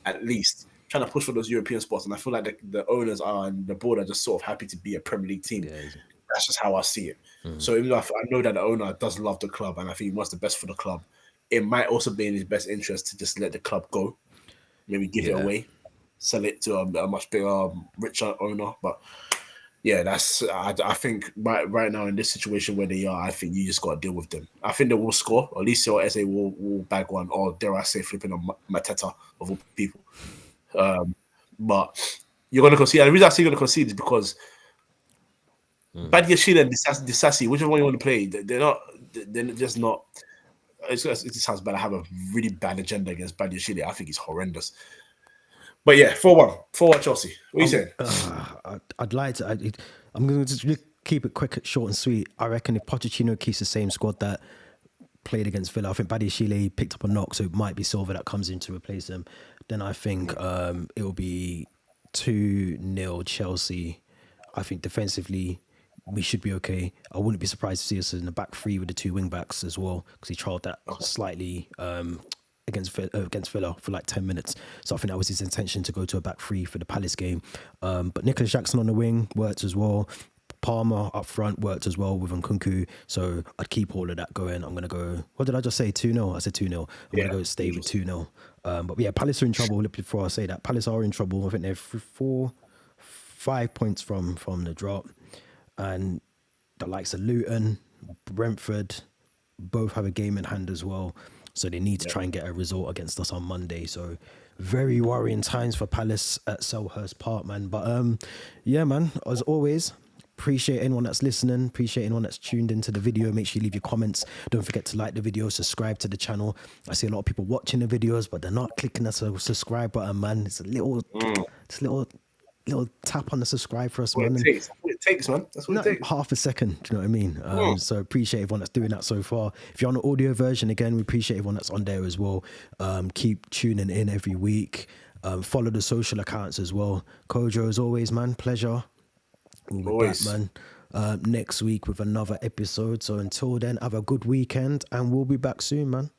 at least trying to push for those European spots. And I feel like the owners are and the board are just sort of happy to be a Premier League team. Yeah. That's just how I see it. So even though I know that the owner does love the club and I think he wants the best for the club, it might also be in his best interest to just let the club go, maybe give it away, sell it to a much bigger, richer owner. But yeah, I think right now in this situation where they are, I think you just got to deal with them. I think they will score. At least or Eze will bag one, or dare I say, flipping on Mateta of all people. But you're going to concede. And the reason I say you're going to concede is because Badiashile and Disasi, whichever one you want to play, they're just not. It just sounds bad. I have a really bad agenda against Badiashile. I think he's horrendous. But yeah, 4-1. 4-1 Chelsea. What are you saying? I'd like to. I'm going to just keep it quick, short, and sweet. I reckon if Pochettino keeps the same squad that played against Villa, I think Badiashile picked up a knock, so it might be Silva that comes in to replace him. Then I think it will be 2-0 Chelsea. I think defensively we should be okay. I wouldn't be surprised to see us in the back three with the 2 wing backs as well, because he trialled that slightly against Villa for like 10 minutes. So I think that was his intention, to go to a back three for the Palace game. But Nicholas Jackson on the wing worked as well. Palmer up front worked as well with Nkunku. So I'd keep all of that going. I'm going to go, what did I just say? 2-0? I said 2-0. I'm going to go stay with 2-0. But yeah, Palace are in trouble. Before I say that, Palace are in trouble. I think they're 5 points from the drop. And the likes of Luton, Brentford, both have a game in hand as well. So they need to try and get a result against us on Monday. So very worrying times for Palace at Selhurst Park, man. But yeah, man, as always, appreciate anyone that's listening. Appreciate anyone that's tuned into the video. Make sure you leave your comments. Don't forget to like the video, subscribe to the channel. I see a lot of people watching the videos, but they're not clicking the subscribe button, man. It's a little tap on the subscribe for us, man. That's what it takes, man. That's what it takes. Half a second, do you know what I mean? So appreciate everyone that's doing that so far. If you're on the audio version, again, we appreciate everyone that's on there as well. Keep tuning in every week. Follow the social accounts as well. Kojo, as always, man, pleasure. We'll be back, man, next week with another episode. So until then, have a good weekend and we'll be back soon, man.